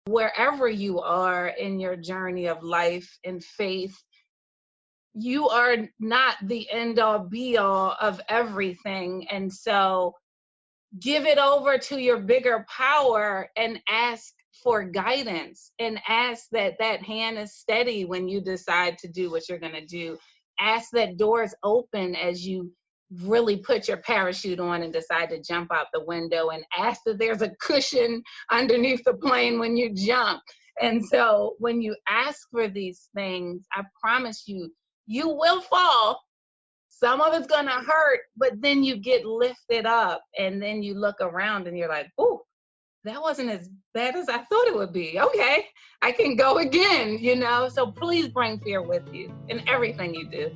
wherever you are in your journey of life and faith, you are not the end all be all of everything. And so give it over to your bigger power and ask for guidance, and ask that that hand is steady when you decide to do what you're going to do. Ask that doors open as you really put your parachute on and decide to jump out the window, and ask that there's a cushion underneath the plane when you jump. And so when you ask for these things, I promise you, you will fall. Some of it's gonna hurt, but then you get lifted up, and then you look around and you're like, "Oh, that wasn't as bad as I thought it would be. Okay, I can go again," you know? So please bring fear with you in everything you do.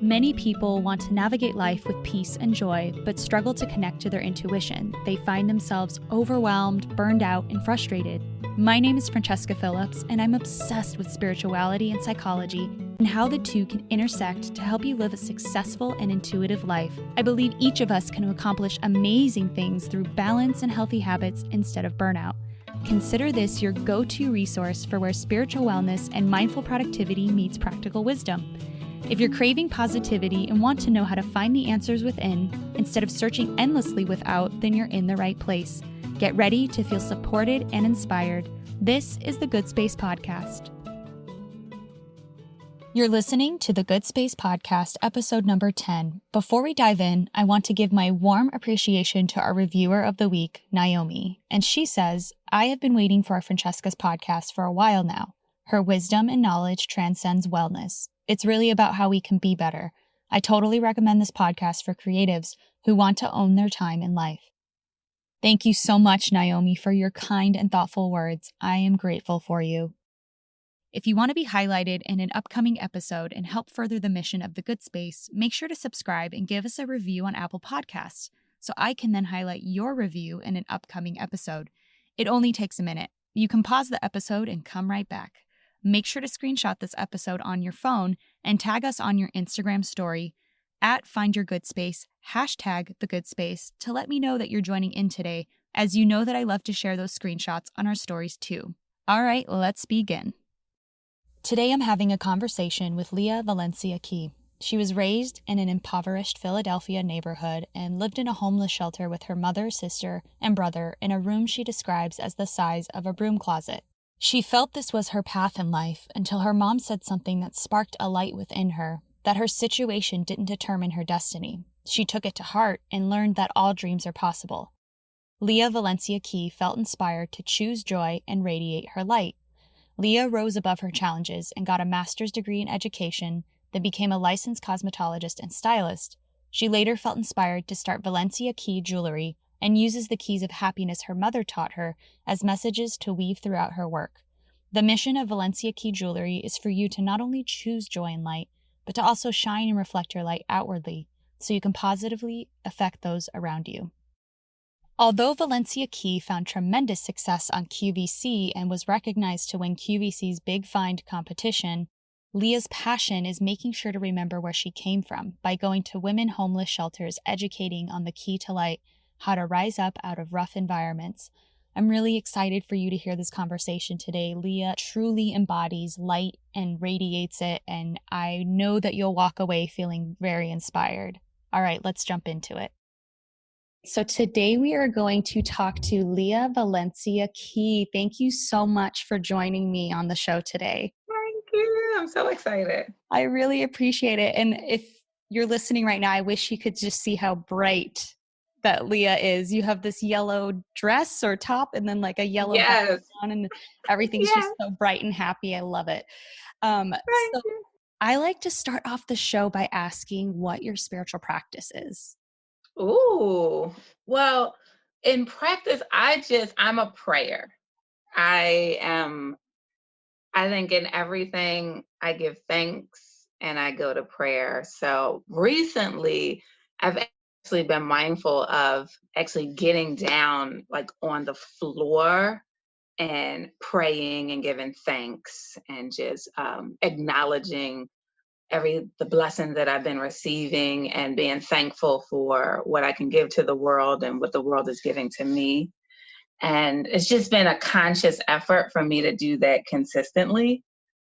Many people want to navigate life with peace and joy, but struggle to connect to their intuition. They find themselves overwhelmed, burned out, and frustrated. My name is Francesca Phillips, and I'm obsessed with spirituality and psychology and how the two can intersect to help you live a successful and intuitive life. I believe each of us can accomplish amazing things through balance and healthy habits instead of burnout. Consider this your go-to resource for where spiritual wellness and mindful productivity meets practical wisdom. If you're craving positivity and want to know how to find the answers within instead of searching endlessly without, then you're in the right place. Get ready to feel supported and inspired. This is the Good Space Podcast. You're listening to the Good Space Podcast, episode number 10. Before we dive in, I want to give my warm appreciation to our reviewer of the week, Naomi. And she says, I have been waiting for Francesca's podcast for a while now. Her wisdom and knowledge transcends wellness. It's really about how we can be better. I totally recommend this podcast for creatives who want to own their time in life. Thank you so much, Naomi, for your kind and thoughtful words. I am grateful for you. If you want to be highlighted in an upcoming episode and help further the mission of the Good Space, make sure to subscribe and give us a review on Apple Podcasts so I can then highlight your review in an upcoming episode. It only takes a minute. You can pause the episode and come right back. Make sure to screenshot this episode on your phone and tag us on your Instagram story at @FindYourGoodSpace, #TheGoodSpace, to let me know that you're joining in today, as you know that I love to share those screenshots on our stories too. All right, let's begin. Today I'm having a conversation with Lia Valencia Key. She was raised in an impoverished Philadelphia neighborhood and lived in a homeless shelter with her mother, sister, and brother in a room she describes as the size of a broom closet. She felt this was her path in life until her mom said something that sparked a light within her, that her situation didn't determine her destiny. She took it to heart and learned that all dreams are possible. Lia Valencia Key felt inspired to choose joy and radiate her light. Lia rose above her challenges and got a master's degree in education, then became a licensed cosmetologist and stylist. She later felt inspired to start Valencia Key Jewelry and uses the keys of happiness her mother taught her as messages to weave throughout her work. The mission of Valencia Key Jewelry is for you to not only choose joy and light, but to also shine and reflect your light outwardly so you can positively affect those around you. Although Valencia Key found tremendous success on QVC and was recognized to win QVC's Big Find competition, Lia's passion is making sure to remember where she came from by going to women homeless shelters, educating on the key to light, how to rise up out of rough environments. I'm really excited for you to hear this conversation today. Lia truly embodies light and radiates it, and I know that you'll walk away feeling very inspired. All right, let's jump into it. So today we are going to talk to Lia Valencia Key. Thank you so much for joining me on the show today. Thank you. I'm so excited. I really appreciate it. And if you're listening right now, I wish you could just see how bright that Lia is. You have this yellow dress or top and then like a yellow Yes. on, and everything's just so bright and happy. I love it. Thank So you. I like to start off the show by asking what your spiritual practice is. Ooh, well, in practice, I'm a prayer. I think in everything I give thanks and I go to prayer. So recently, I've actually been mindful of actually getting down like on the floor and praying and giving thanks and just acknowledging the blessings that I've been receiving and being thankful for what I can give to the world and what the world is giving to me. And it's just been a conscious effort for me to do that consistently.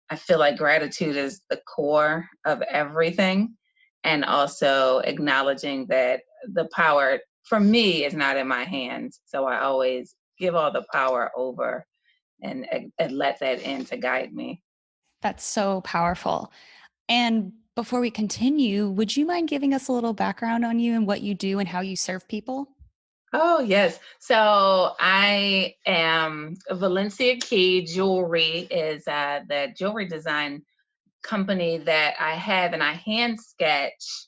I feel like gratitude is the core of everything. And also acknowledging that the power for me is not in my hands. So I always give all the power over and let that in to guide me. That's so powerful. And before we continue, would you mind giving us a little background on you and what you do and how you serve people? Oh, yes. So I am Valencia Key Jewelry is the jewelry design company that I have, and I hand sketch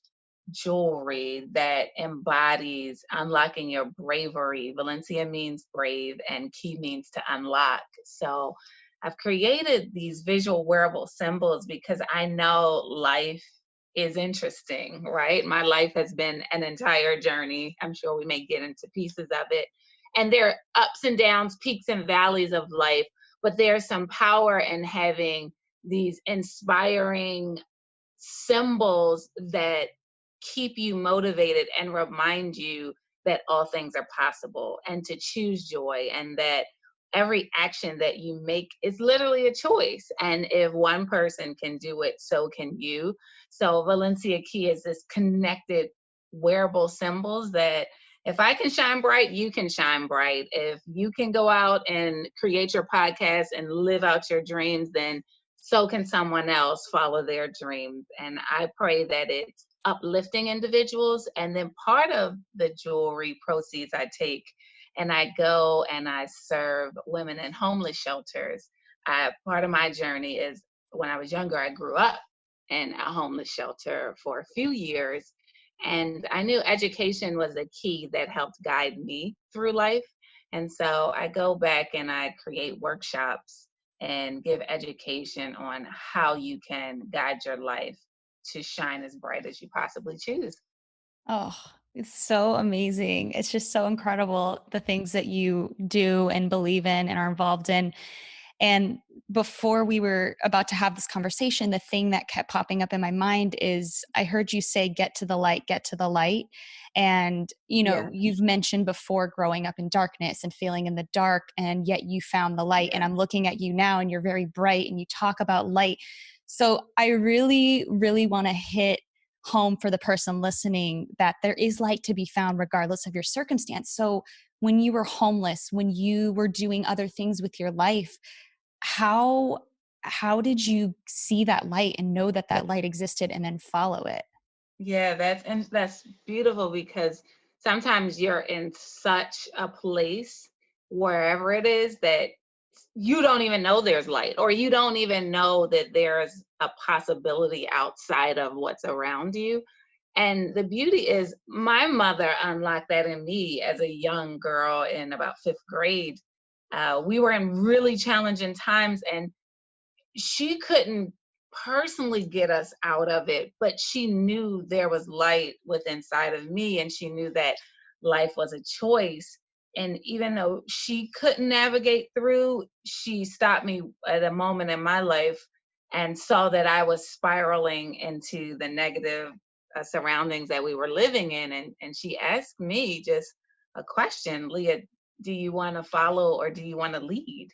jewelry that embodies unlocking your bravery. Valencia means brave, and key means to unlock. So I've created these visual wearable symbols because I know life is interesting, right? My life has been an entire journey. I'm sure we may get into pieces of it. And there are ups and downs, peaks and valleys of life, but there's some power in having these inspiring symbols that keep you motivated and remind you that all things are possible and to choose joy, and that every action that you make is literally a choice. And if one person can do it, so can you. So Valencia Key is this connected wearable symbols that if I can shine bright, you can shine bright. If you can go out and create your podcast and live out your dreams, then so can someone else follow their dreams. And I pray that it's uplifting individuals. And then part of the jewelry proceeds I take and I go and I serve women in homeless shelters. Part of my journey is when I was younger, I grew up in a homeless shelter for a few years. And I knew education was a key that helped guide me through life. And so I go back and I create workshops and give education on how you can guide your life to shine as bright as you possibly choose. Oh, it's so amazing. It's just so incredible the things that you do and believe in and are involved in. And before we were about to have this conversation, the thing that kept popping up in my mind is I heard you say, get to the light, get to the light. And, Yeah, you've mentioned before growing up in darkness and feeling in the dark, and yet you found the light. And yeah, I'm looking at you now and you're very bright and you talk about light. So I really, really want to hit home for the person listening that there is light to be found regardless of your circumstance. So when you were homeless, when you were doing other things with your life, how how did you see that light and know that that light existed and then follow it? yeah. That's beautiful because sometimes you're in such a place wherever it is that you don't even know there's light, or you don't even know that there's a possibility outside of what's around you. And the beauty is, my mother unlocked that in me as a young girl in about fifth grade. We were in really challenging times, and she couldn't personally get us out of it, but she knew there was light within inside of me, and she knew that life was a choice. And even though she couldn't navigate through, she stopped me at a moment in my life and saw that I was spiraling into the negative surroundings that we were living in. And she asked me just a question: Leah, do you want to follow or do you want to lead?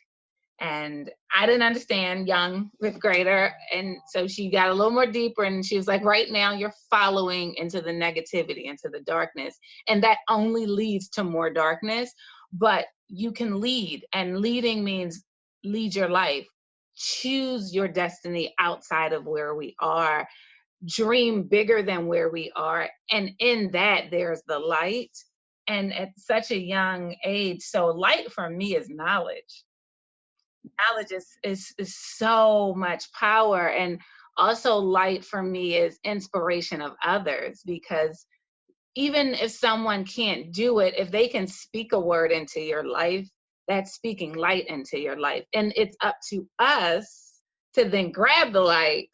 And I didn't understand, young fifth grader. And so she got a little more deeper and she was like, right now you're following into the negativity, into the darkness. And that only leads to more darkness. But you can lead, and leading means lead your life. Choose your destiny outside of where we are. Dream bigger than where we are. And in that, there's the light. And at such a young age, so light for me is knowledge. Knowledge is so much power. And also light for me is inspiration of others, because even if someone can't do it, if they can speak a word into your life, that's speaking light into your life. And it's up to us to then grab the light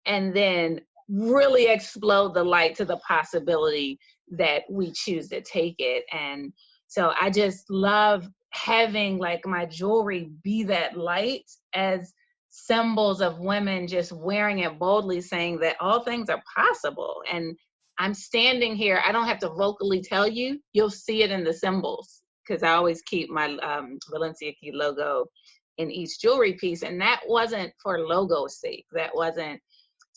and then really explode the light to the possibility that we choose to take it. And so I just love having like my jewelry be that light, as symbols of women just wearing it boldly, saying that all things are possible. And I'm standing here. I don't have to vocally tell you. You'll see it in the symbols. because I always keep my Valencia Key logo in each jewelry piece. And that wasn't for logo's sake. That wasn't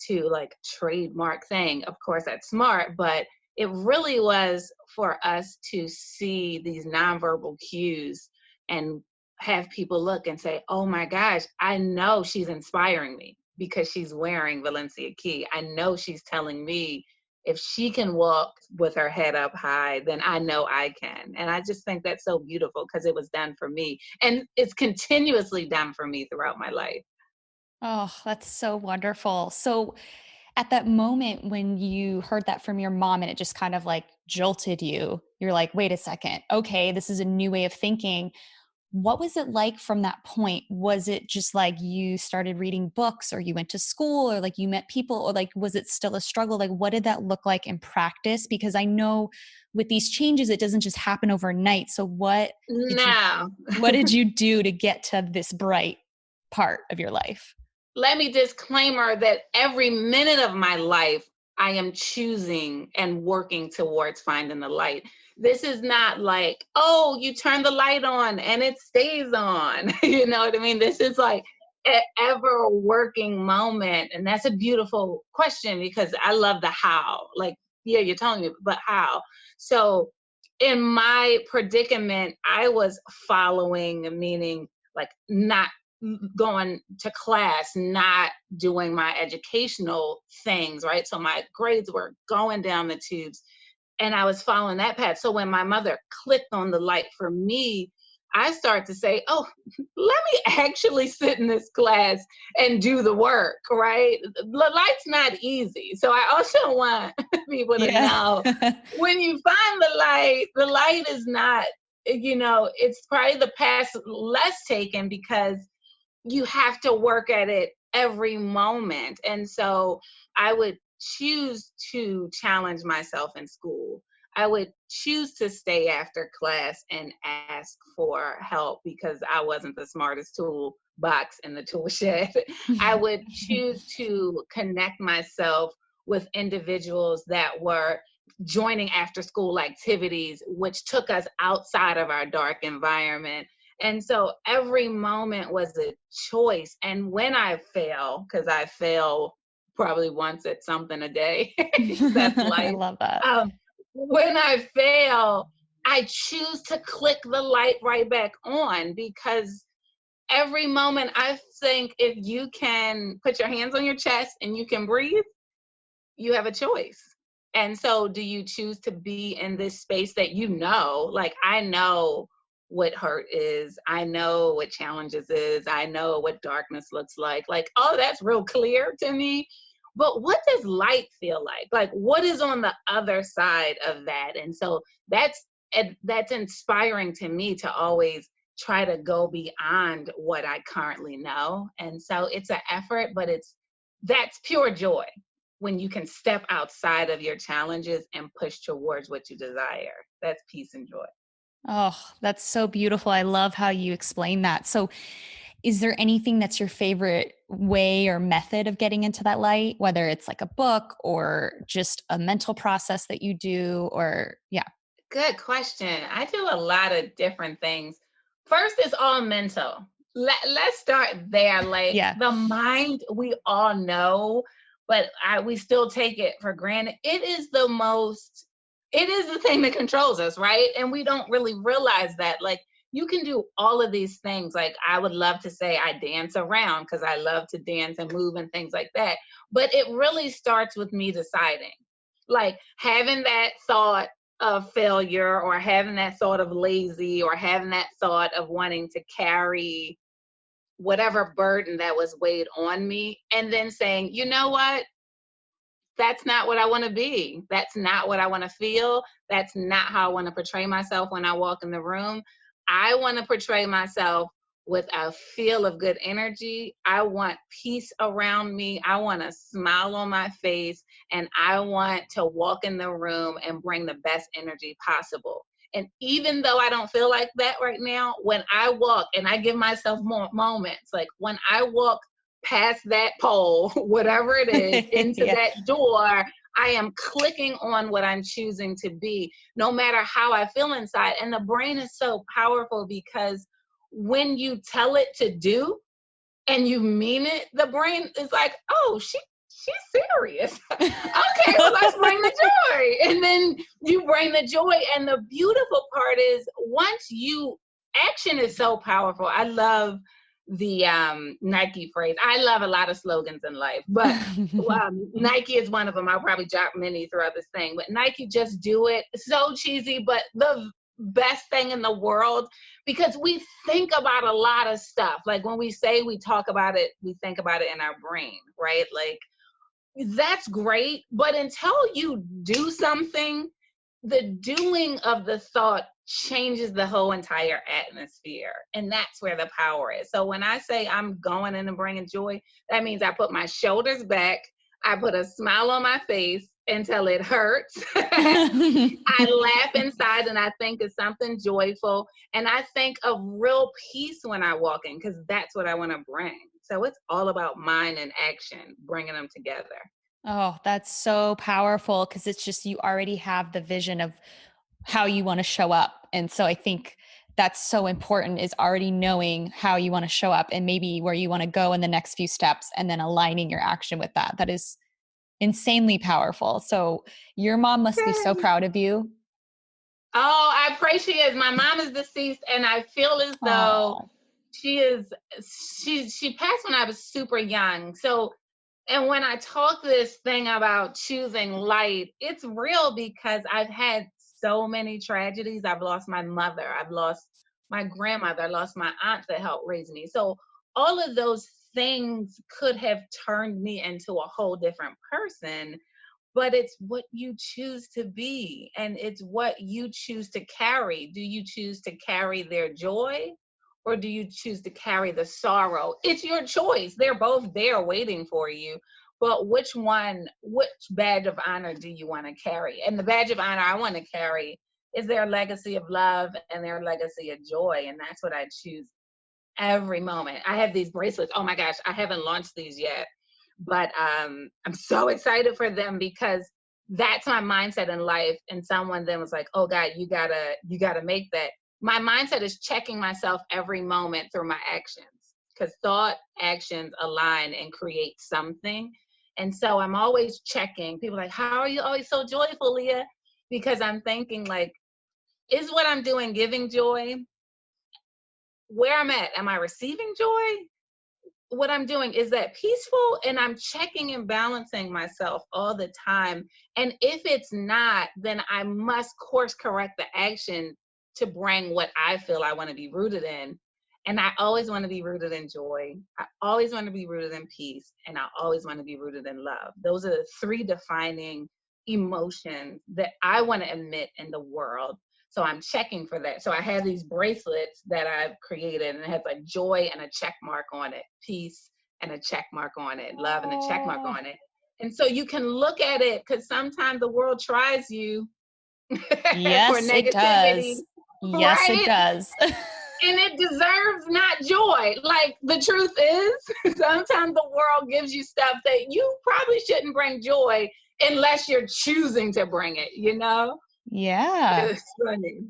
to like trademark thing. Of course, that's smart, but it really was for us to see these nonverbal cues and have people look and say, oh my gosh, I know she's inspiring me because she's wearing Valencia Key. I know she's telling me if she can walk with her head up high, then I know I can. And I just think that's so beautiful because it was done for me. And it's continuously done for me throughout my life. Oh, that's so wonderful. So, at that moment when you heard that from your mom and it just kind of like jolted you, you're like, wait a second, okay, this is a new way of thinking. What was it like from that point? Was it just like you started reading books or you went to school or like you met people or like was it still a struggle? Like what did that look like in practice? Because I know with these changes it doesn't just happen overnight. So did you No. what did you do to get to this bright part of your life? Let me disclaimer that every minute of my life, I am choosing and working towards finding the light. This is not like, oh, you turn the light on and it stays on. You know what I mean? This is like an ever working moment. And that's a beautiful question because I love the how. Like, yeah, you're telling me, but how? So in my predicament, I was following, meaning like not going to class, not doing my educational things, right? So my grades were going down the tubes and I was following that path. So when my mother clicked on the light for me, I started to say, oh, let me actually sit in this class and do the work, right? The light's not easy. So I also want people to Yeah. know when you find the light is not, it's probably the path less taken because you have to work at it every moment. And so I would choose to challenge myself in school. I would choose to stay after class and ask for help because I wasn't the smartest toolbox in the tool shed. I would choose to connect myself with individuals that were joining after school activities, which took us outside of our dark environment. And so every moment was a choice. And when I fail, because I fail probably once at something a day, that's I life. love that. When I fail, I choose to click the light right back on because every moment I think if you can put your hands on your chest and you can breathe, you have a choice. And so do you choose to be in this space that like I know what hurt is, I know what challenges is, I know what darkness looks like, oh, that's real clear to me. But what does light feel like? Like what is on the other side of that? And so that's inspiring to me to always try to go beyond what I currently know. And so it's an effort, but that's pure joy when you can step outside of your challenges and push towards what you desire. That's peace and joy. Oh, that's so beautiful. I love how you explain that. So, is there anything that's your favorite way or method of getting into that light, whether it's like a book or just a mental process that you do or yeah. Good question. I do a lot of different things. First, it's all mental. Let's start there. Like Yeah. the mind, we all know, but we still take it for granted. It is the thing that controls us, right? And we don't really realize that. Like you can do all of these things. Like I would love to say I dance around because I love to dance and move and things like that. But it really starts with me deciding. Like having that thought of failure or having that thought of lazy or having that thought of wanting to carry whatever burden that was weighed on me and then saying, you know what? That's not what I want to be. That's not what I want to feel. That's not how I want to portray myself when I walk in the room. I want to portray myself with a feel of good energy. I want peace around me. I want a smile on my face. And I want to walk in the room and bring the best energy possible. And even though I don't feel like that right now, when I walk and I give myself more moments, like when I walk past that pole, whatever it is, into Yeah. that door, I am clicking on what I'm choosing to be, no matter how I feel inside. And the brain is so powerful because when you tell it to do and you mean it, the brain is like, oh, she's serious. Okay, well, let's bring the joy. And then you bring the joy. And the beautiful part is action is so powerful. I love the Nike phrase. I love a lot of slogans in life, but Nike is one of them. I'll probably drop many throughout this thing, but Nike, just do it. So cheesy, but the best thing in the world, because we think about a lot of stuff. Like when we say we talk about it, we think about it in our brain, right? Like that's great, but until you do something, the doing of the thought changes the whole entire atmosphere. And that's where the power is. So when I say I'm going in and bringing joy, that means I put my shoulders back, I put a smile on my face until it hurts. I laugh inside and I think of something joyful. And I think of real peace when I walk in, because that's what I want to bring. So it's all about mind and action, bringing them together. Oh, that's so powerful because it's just you already have the vision of how you want to show up. And so I think that's so important, is already knowing how you want to show up and maybe where you want to go in the next few steps and then aligning your action with that. That is insanely powerful. So your mom must be so proud of you. Oh, I pray she is. My mom is deceased, and I feel as though Oh. she passed when I was super young. So, and when I talk this thing about choosing light, it's real because I've had so many tragedies. I've lost my mother, I've lost my grandmother, I lost my aunt that helped raise me. So all of those things could have turned me into a whole different person, but it's what you choose to be and it's what you choose to carry. Do you choose to carry their joy, or do you choose to carry the sorrow? It's your choice. They're both there waiting for you. But which badge of honor do you want to carry? And the badge of honor I want to carry is their legacy of love and their legacy of joy. And that's what I choose every moment. I have these bracelets. Oh my gosh, I haven't launched these yet, but I'm so excited for them because that's my mindset in life. And someone then was like, "Oh God, you gotta make that." My mindset is checking myself every moment through my actions, because thought, actions align and create something. And so I'm always checking. People are like, "How are you always so joyful, Lia?" Because I'm thinking like, is what I'm doing giving joy? Where I'm at, am I receiving joy? What I'm doing, is that peaceful? And I'm checking and balancing myself all the time. And if it's not, then I must course correct the action to bring what I feel I want to be rooted in. And I always want to be rooted in joy. I always want to be rooted in peace. And I always want to be rooted in love. Those are the three defining emotions that I want to emit in the world. So I'm checking for that. So I have these bracelets that I've created, and it has a joy and a check mark on it, peace and a check mark on it, love and a check mark on it. And so you can look at it, because sometimes the world tries you for Yes, it negativity, does. Yes, it right? does. And it deserves not joy. Like the truth is, sometimes the world gives you stuff that you probably shouldn't bring joy unless you're choosing to bring it, you know? Yeah. It's funny.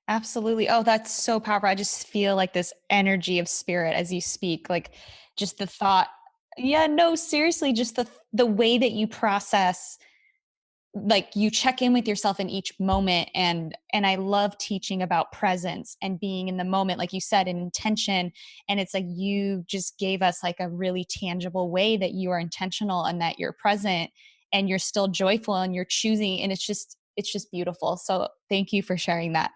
Absolutely. Oh, that's so powerful. I just feel like this energy of spirit as you speak, like just the thought. Yeah, no, seriously, just the way that you process, like you check in with yourself in each moment. And I love teaching about presence and being in the moment, like you said, and intention. And it's like you just gave us like a really tangible way that you are intentional and that you're present and you're still joyful and you're choosing. And it's just beautiful. So thank you for sharing that.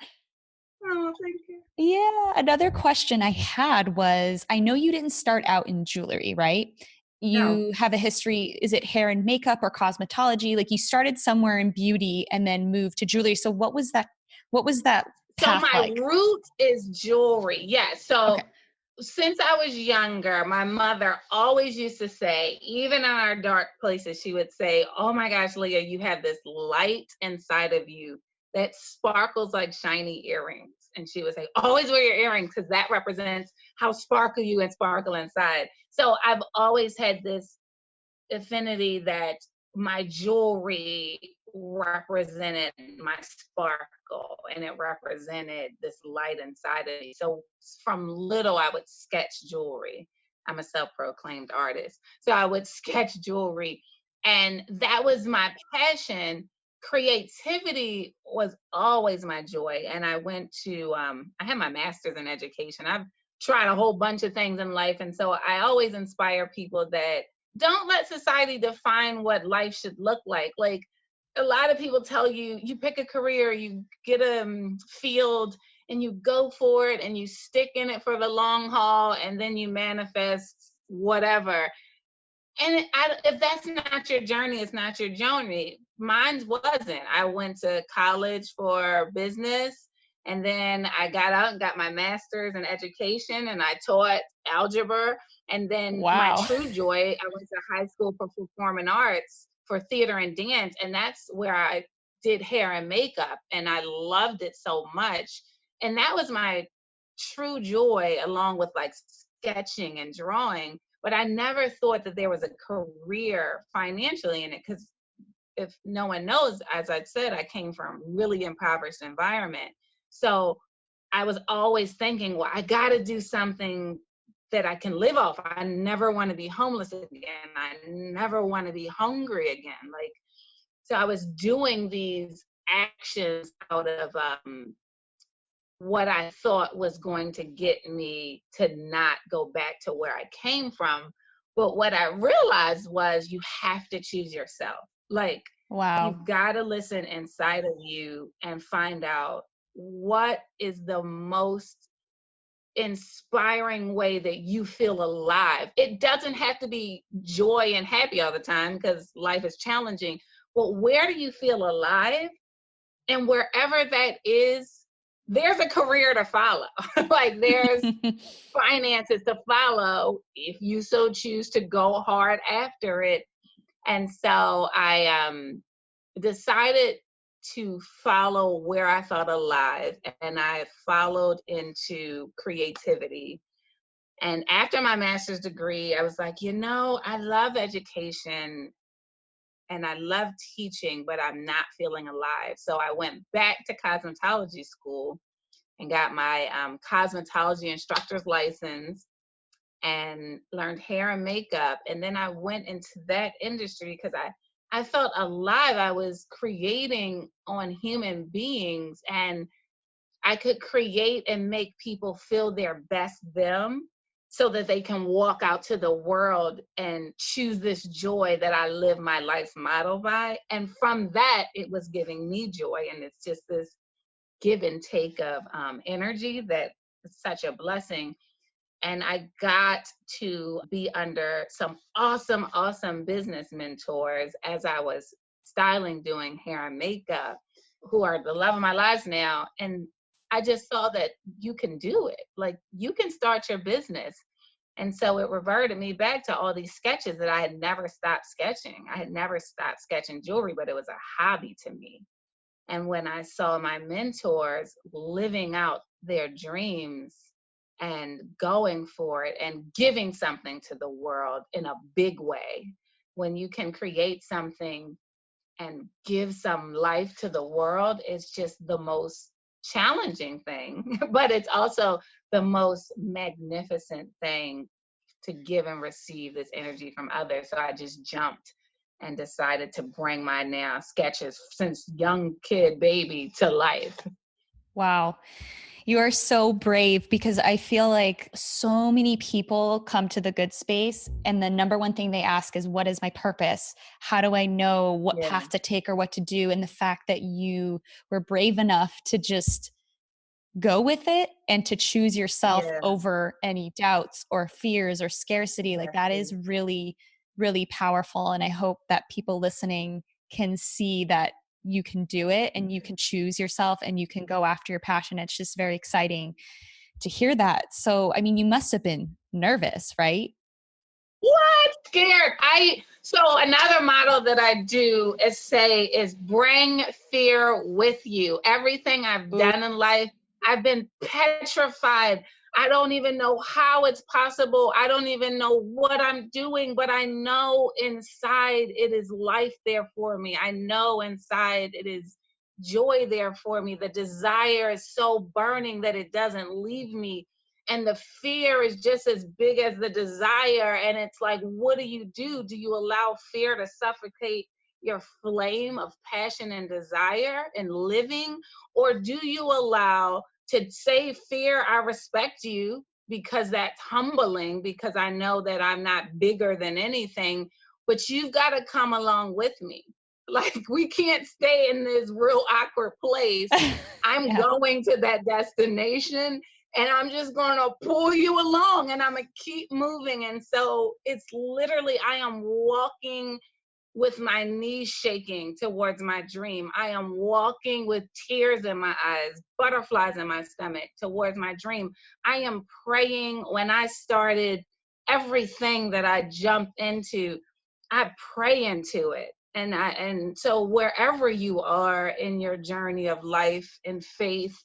Oh, thank you. Yeah. Another question I had was, I know you didn't start out in jewelry, right? No. You have a history. Is it hair and makeup or cosmetology? Like you started somewhere in beauty and then moved to jewelry. So what was that So path my like? root is jewelry. Yes. Okay. So since I was younger, my mother always used to say, even in our dark places, she would say, "Oh my gosh, Lia, you have this light inside of you that sparkles like shiny earrings." And she would say, "Always wear your earrings, because that represents how sparkle you and sparkle inside." So I've always had this affinity that my jewelry represented my sparkle, and it represented this light inside of me. So from little, I would sketch jewelry. I'm a self-proclaimed artist. So I would sketch jewelry, and that was my passion. Creativity was always my joy. And I went to, I had my master's in education. I've tried a whole bunch of things in life. And so I always inspire people that don't let society define what life should look like. Like, a lot of people tell you, you pick a career, you get a field, and you go for it, and you stick in it for the long haul, and then you manifest whatever. And if that's not your journey, it's not your journey. Mine wasn't. I went to college for business, and then I got out and got my master's in education, and I taught algebra. And then my Wow. true joy, I went to high school for performing arts for theater and dance, and that's where I did hair and makeup, and I loved it so much. And that was my true joy, along with like sketching and drawing. But I never thought that there was a career financially in it, because if no one knows, as I said, I came from really impoverished environment. So I was always thinking, well, I got to do something that I can live off. I never want to be homeless again. I never want to be hungry again. Like, so I was doing these actions out of what I thought was going to get me to not go back to where I came from. But what I realized was, you have to choose yourself. Like, Wow. you've got to listen inside of you and find out what is the most inspiring way that you feel alive. It doesn't have to be joy and happy all the time, because life is challenging. But where do you feel alive? And wherever that is, there's a career to follow. Like, there's finances to follow if you so choose to go hard after it. And so I decided to follow where I felt alive, and I followed into creativity. And after my master's degree, I was like, I love education and I love teaching, but I'm not feeling alive. So I went back to cosmetology school and got my cosmetology instructor's license and learned hair and makeup. And then I went into that industry because I felt alive. I was creating on human beings, and I could create and make people feel their best them, so that they can walk out to the world and choose this joy that I live my life's model by. And from that, it was giving me joy. And it's just this give and take of energy that is such a blessing. And I got to be under some awesome, awesome business mentors as I was styling, doing hair and makeup, who are the love of my life now. And I just saw that you can do it. Like, you can start your business. And so it reverted me back to all these sketches that I had never stopped sketching. I had never stopped sketching jewelry, but it was a hobby to me. And when I saw my mentors living out their dreams and going for it and giving something to the world in a big way, when you can create something and give some life to the world, it's just the most challenging thing, but it's also the most magnificent thing to give and receive this energy from others. So I just jumped and decided to bring my now sketches since young kid baby to life. Wow. You are so brave, because I feel like so many people come to the good space and the number one thing they ask is, what is my purpose? How do I know what Yeah. path to take or what to do? And the fact that you were brave enough to just go with it and to choose yourself Yeah. over any doubts or fears or scarcity, like that is Exactly. really, really powerful. And I hope that people listening can see that you can do it and you can choose yourself and you can go after your passion. It's just very exciting to hear that. So, I mean, you must have been nervous, right? What? Scared. So another model that I do is bring fear with you. Everything I've Ooh. done in life, I've been petrified I don't even know how it's possible. I don't even know what I'm doing, but I know inside it is life there for me. I know inside it is joy there for me. The desire is so burning that it doesn't leave me. And the fear is just as big as the desire. And it's like, what do you do? Do you allow fear to suffocate your flame of passion and desire and living? Or do you allow to say, fear, I respect you, because that's humbling, because I know that I'm not bigger than anything, but you've got to come along with me. Like, we can't stay in this real awkward place. I'm Yeah. going to that destination and I'm just going to pull you along and I'm going to keep moving. And so it's literally, I am walking with my knees shaking towards my dream. I am walking with tears in my eyes, butterflies in my stomach towards my dream. I am praying. When I started everything that I jumped into, I pray into it. And so wherever you are in your journey of life and faith,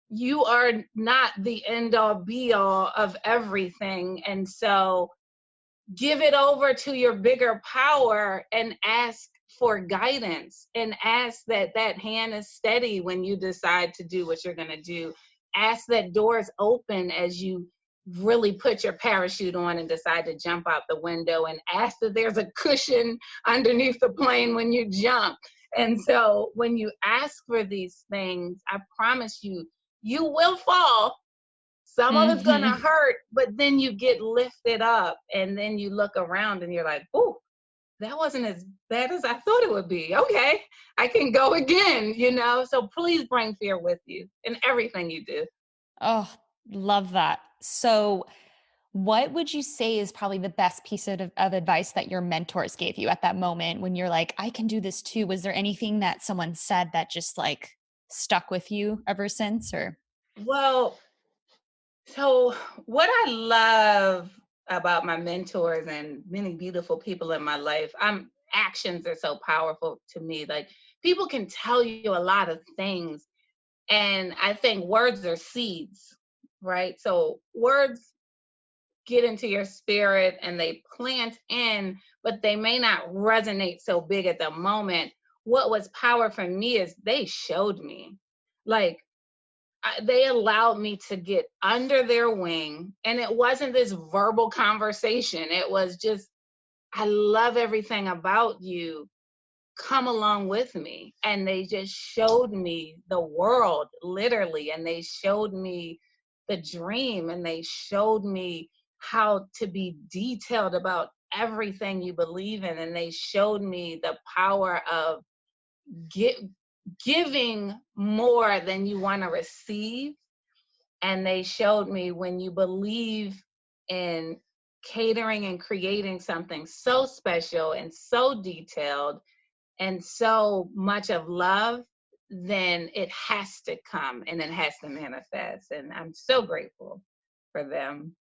you are not the end all be all of everything. And so give it over to your bigger power and ask for guidance, and ask that that hand is steady when you decide to do what you're going to do. Ask that doors open as you really put your parachute on and decide to jump out the window, and ask that there's a cushion underneath the plane when you jump. And so when you ask for these things, I promise you, you will fall. Some of it's gonna Mm-hmm. hurt, but then you get lifted up, and then you look around and you're like, "Oh, that wasn't as bad as I thought it would be. Okay, I can go again." So please bring fear with you in everything you do. Oh, love that. So, what would you say is probably the best piece of advice that your mentors gave you at that moment when you're like, I can do this too? Was there anything that someone said that just like stuck with you ever since? Or, Well, so what I love about my mentors and many beautiful people in my life, actions are so powerful to me. Like, people can tell you a lot of things, and I think words are seeds, right? So words get into your spirit and they plant in, but they may not resonate so big at the moment. What was power for me is they showed me, like, they allowed me to get under their wing. And it wasn't this verbal conversation. It was just, I love everything about you. Come along with me. And they just showed me the world, literally. And they showed me the dream. And they showed me how to be detailed about everything you believe in. And they showed me the power of giving more than you want to receive. And they showed me, when you believe in catering and creating something so special and so detailed and so much of love, then it has to come and it has to manifest. And I'm so grateful for them.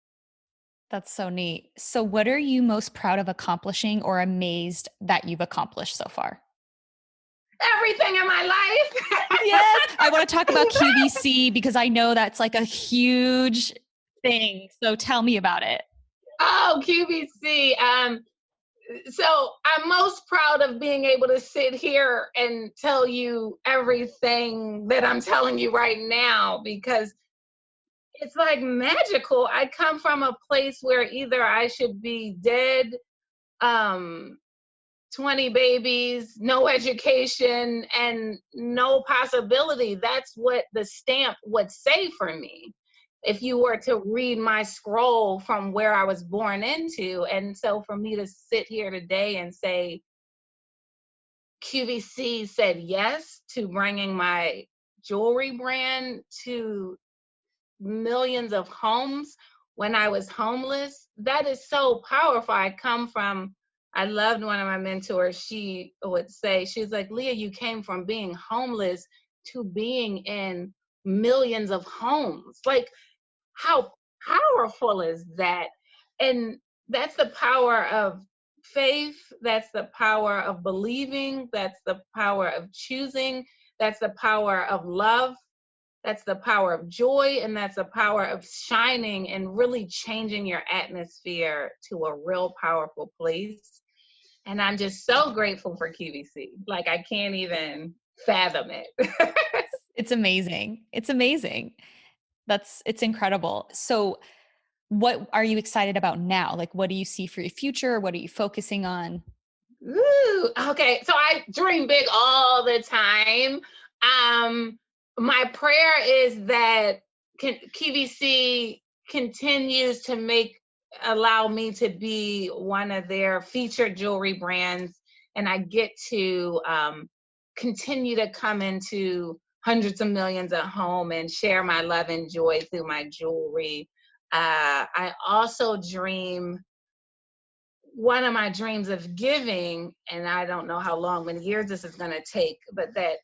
that's so neat. So, what are you most proud of accomplishing or amazed that you've accomplished so far? Everything in my life. Yes, I want to talk about QVC because I know that's like a huge thing. So, tell me about it. Oh, QVC. So I'm most proud of being able to sit here and tell you everything that I'm telling you right now, because it's like magical. I come from a place where either I should be dead, um, 20 babies, no education, and no possibility. That's what the stamp would say for me if you were to read my scroll from where I was born into. And so for me to sit here today and say, QVC said yes to bringing my jewelry brand to millions of homes when I was homeless, that is so powerful. I loved one of my mentors. She would say, she's like, Leah, you came from being homeless to being in millions of homes. Like, how powerful is that? And that's the power of faith. That's the power of believing. That's the power of choosing. That's the power of love. That's the power of joy, and that's the power of shining and really changing your atmosphere to a real powerful place. And I'm just so grateful for QVC. Like, I can't even fathom it. It's amazing. It's amazing. It's incredible. So what are you excited about now? Like, what do you see for your future? What are you focusing on? Ooh, okay. So I dream big all the time. My prayer is that QVC continues to allow me to be one of their featured jewelry brands, and I get to continue to come into hundreds of millions at home and share my love and joy through my jewelry. I also dream one of my dreams of giving, and I don't know how long, many years this is going to take, but that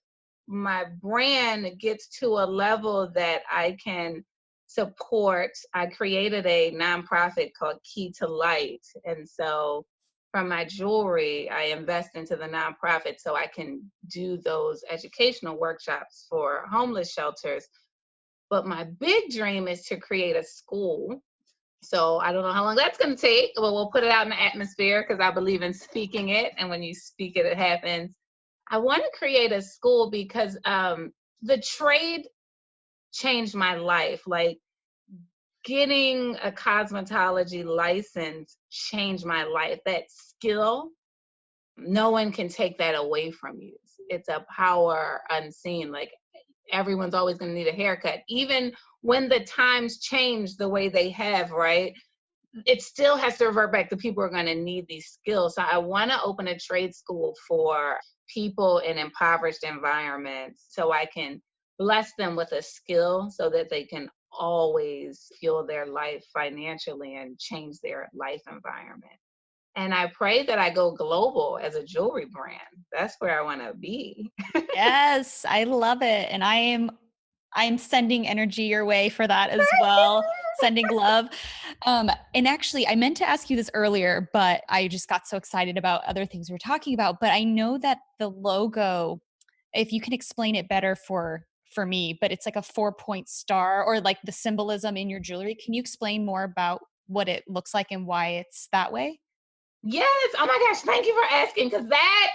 my brand gets to a level that I can support. I created a nonprofit called Key to Light. And so from my jewelry, I invest into the nonprofit so I can do those educational workshops for homeless shelters. But my big dream is to create a school. So I don't know how long that's going to take, but we'll put it out in the atmosphere because I believe in speaking it. And when you speak it, it happens. I want to create a school because the trade changed my life. Like, getting a cosmetology license changed my life. That skill, no one can take that away from you. It's a power unseen. Like, everyone's always going to need a haircut. Even when the times change the way they have, right? It still has to revert back to people who are going to need these skills. So I want to open a trade school for people in impoverished environments so I can bless them with a skill so that they can always fuel their life financially and change their life environment. And I pray that I go global as a jewelry brand. That's where I want to be. Yes, I love it. And I'm sending energy your way for that as well. Sending love. And actually, I meant to ask you this earlier, but I just got so excited about other things we were talking about. But I know that the logo, if you can explain it better for me, but it's like a 4-point star, or like the symbolism in your jewelry. Can you explain more about what it looks like and why it's that way? Yes. Oh my gosh. Thank you for asking. Because that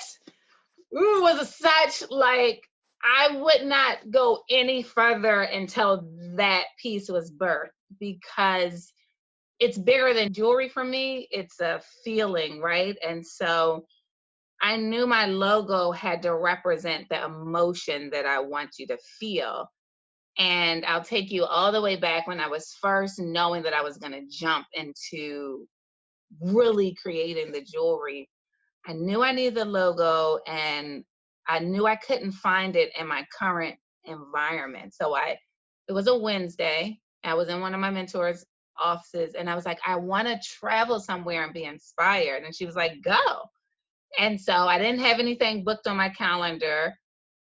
was such, like, I would not go any further until that piece was birthed, because it's bigger than jewelry for me. It's a feeling, right? And so I knew my logo had to represent the emotion that I want you to feel. And I'll take you all the way back when I was first knowing that I was going to jump into really creating the jewelry. I knew I needed the logo, and I knew I couldn't find it in my current environment. So it was a Wednesday. I was in one of my mentors' offices, and I was like, I want to travel somewhere and be inspired. And she was like, go. And so I didn't have anything booked on my calendar.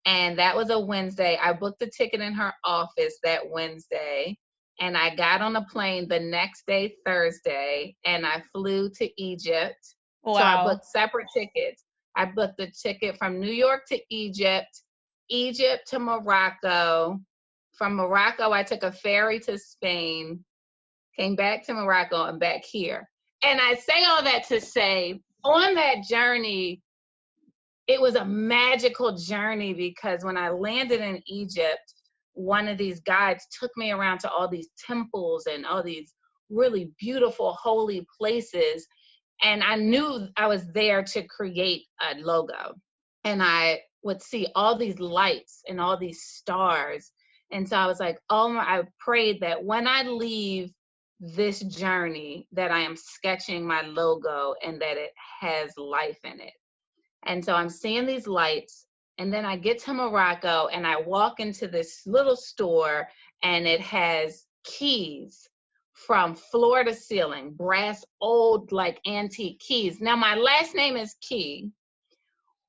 And that was a Wednesday. I booked a ticket in her office that Wednesday. And I got on a plane the next day, Thursday, and I flew to Egypt. So I Wow. booked separate tickets. I booked the ticket from New York to Egypt, Egypt to Morocco. From Morocco, I took a ferry to Spain, came back to Morocco, and back here. And I say all that to say, on that journey, it was a magical journey, because when I landed in Egypt, one of these guides took me around to all these temples and all these really beautiful, holy places. And I knew I was there to create a logo. And I would see all these lights and all these stars. And so I was like, I prayed that when I leave this journey, that I am sketching my logo and that it has life in it. And so I'm seeing these lights, and then I get to Morocco and I walk into this little store, and it has keys from floor to ceiling, brass, old, like, antique keys. Now, my last name is Key,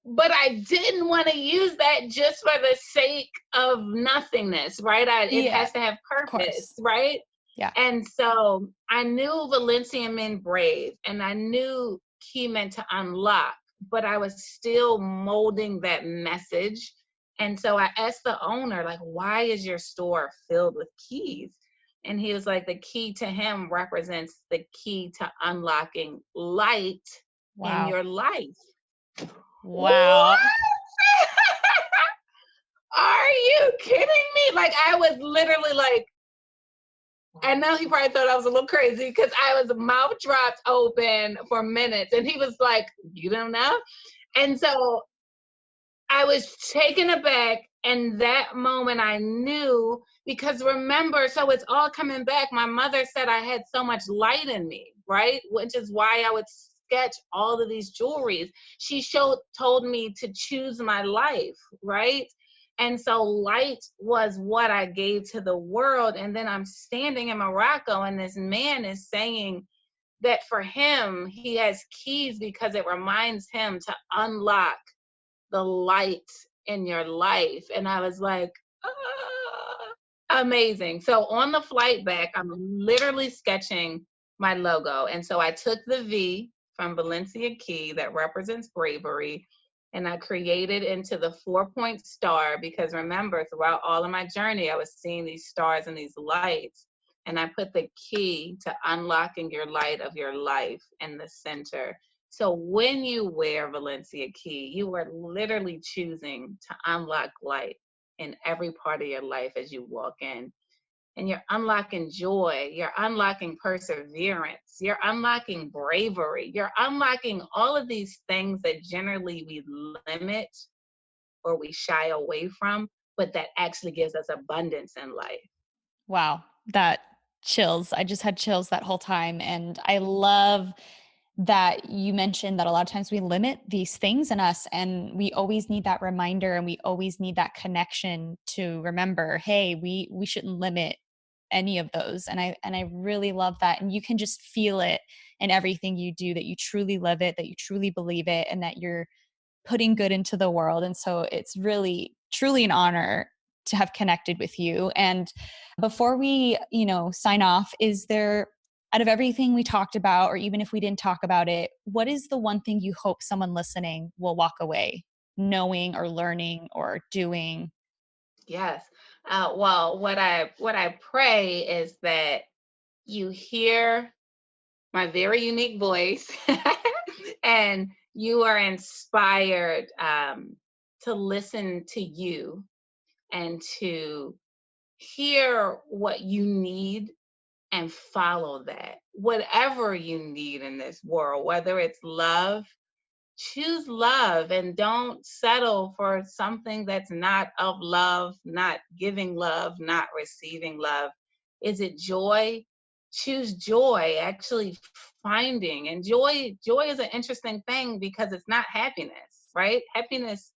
but I didn't want to use that just for the sake of nothingness, right? It Yeah, has to have of purpose, course. right? Yeah. And so I knew Valencia meant brave, and I knew Key meant to unlock, but I was still molding that message And so I asked the owner, like, why is your store filled with keys? And he was like, the key to him represents the key to unlocking light in Wow. your life. Wow. What? Are you kidding me? Like, I was literally like, I know he probably thought I was a little crazy because I was mouth dropped open for minutes. And he was like, you don't know? And so I was taken aback. And that moment I knew, because remember, so it's all coming back. My mother said I had so much light in me, right? Which is why I would sketch all of these jewelries. She told me to choose my life, right? And so light was what I gave to the world. And then I'm standing in Morocco and this man is saying that for him, he has keys because it reminds him to unlock the light in your life. And I was like, amazing. So on the flight back, I'm literally sketching my logo. And so I took the V from Valencia Key that represents bravery, and I created into the 4-point star, because remember, throughout all of my journey, I was seeing these stars and these lights. And I put the key to unlocking your light of your life in the center. So when you wear Valencia Key, you are literally choosing to unlock light in every part of your life as you walk in. And you're unlocking joy, you're unlocking perseverance, you're unlocking bravery, you're unlocking all of these things that generally we limit or we shy away from, but that actually gives us abundance in life. Wow. That chills. I just had chills that whole time. And I love that you mentioned that a lot of times we limit these things in us and we always need that reminder and we always need that connection to remember, hey, we shouldn't limit any of those. And I really love that. And you can just feel it in everything you do, that you truly live it, that you truly believe it, and that you're putting good into the world. And so it's really, truly an honor to have connected with you. And before we, sign off, is there, out of everything we talked about, or even if we didn't talk about it, what is the one thing you hope someone listening will walk away knowing or learning or doing? Yes. Well, what I pray is that you hear my very unique voice and you are inspired to listen to you and to hear what you need and follow that. Whatever you need in this world, whether it's love, choose love and don't settle for something that's not of love, not giving love, not receiving love. Is it joy? Choose joy, actually finding. And joy is an interesting thing because it's not happiness, right? Happiness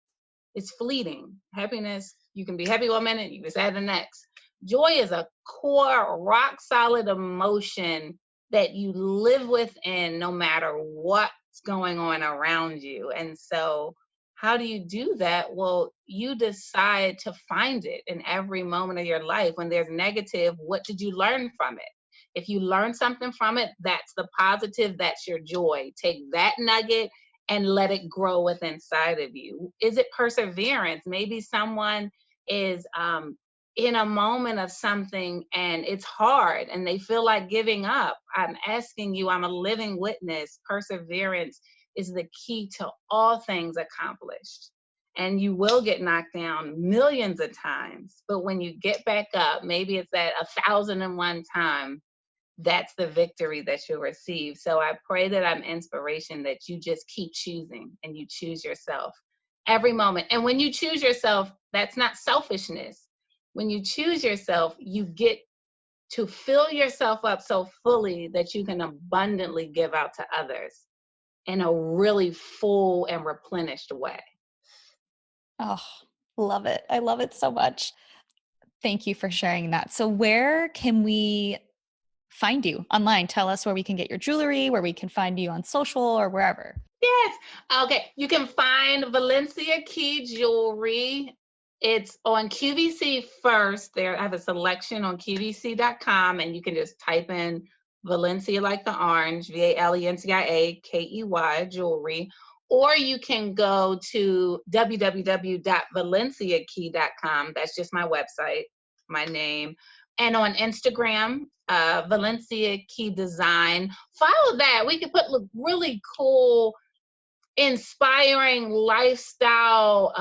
is fleeting. Happiness, you can be happy 1 minute, you can be sad the next. Joy is a core, rock solid emotion that you live within no matter what's going on around you. And so, how do you do that? Well, you decide to find it in every moment of your life. When there's negative, what did you learn from it? If you learn something from it, that's the positive, that's your joy. Take that nugget and let it grow within inside of you. Is it perseverance? Maybe someone is in a moment of something and it's hard and they feel like giving up. I'm asking you, I'm a living witness. Perseverance is the key to all things accomplished. And you will get knocked down millions of times, but when you get back up, maybe it's at 1,001 time, that's the victory that you'll receive. So I pray that I'm inspiration, that you just keep choosing and you choose yourself every moment. And when you choose yourself, that's not selfishness. When you choose yourself, you get to fill yourself up so fully that you can abundantly give out to others in a really full and replenished way. Oh, love it. I love it so much. Thank you for sharing that. So where can we find you online? Tell us where we can get your jewelry, where we can find you on social or wherever. Yes. Okay. You can find Valencia Key Jewelry. It's on QVC first. There, I have a selection on QVC.com, and you can just type in Valencia like the orange, VALENCIA KEY jewelry. or you can go to www.valenciakey.com. That's just my website, my name. And on Instagram, Valencia Key Design. Follow that. We can put really cool, inspiring lifestyle,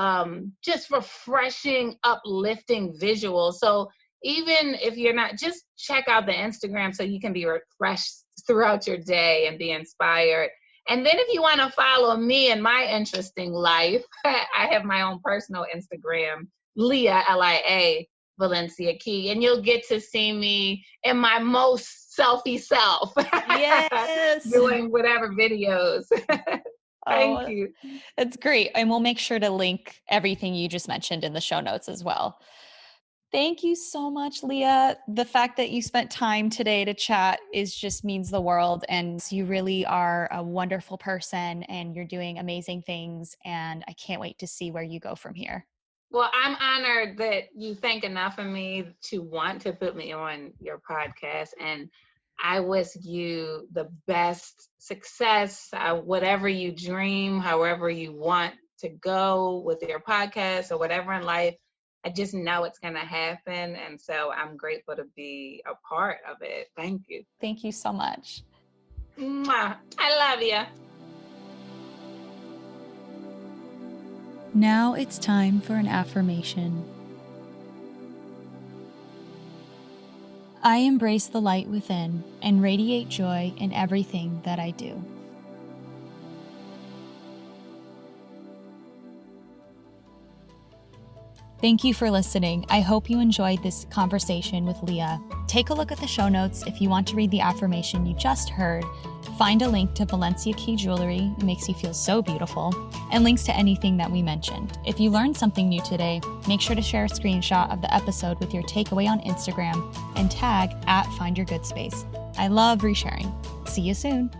just refreshing, uplifting visuals. So even if you're not, just check out the Instagram so you can be refreshed throughout your day and be inspired. And then if you want to follow me and my interesting life, I have my own personal Instagram, Lia, Lia Valencia Key, and you'll get to see me in my most selfie self. Yes. Doing whatever videos. Thank you. That's great. And we'll make sure to link everything you just mentioned in the show notes as well. Thank you so much, Lia. The fact that you spent time today to chat just means the world. And you really are a wonderful person and you're doing amazing things. And I can't wait to see where you go from here. Well, I'm honored that you think enough of me to want to put me on your podcast. And I wish you the best success, whatever you dream, however you want to go with your podcast or whatever in life. I just know it's going to happen. And so I'm grateful to be a part of it. Thank you. Thank you so much. Mwah. I love you. Now it's time for an affirmation. I embrace the light within and radiate joy in everything that I do. Thank you for listening. I hope you enjoyed this conversation with Lia. Take a look at the show notes if you want to read the affirmation you just heard. Find a link to Valencia Key jewelry. It makes you feel so beautiful. And links to anything that we mentioned. If you learned something new today, make sure to share a screenshot of the episode with your takeaway on Instagram and tag @FindYourGoodSpace. I love resharing. See you soon.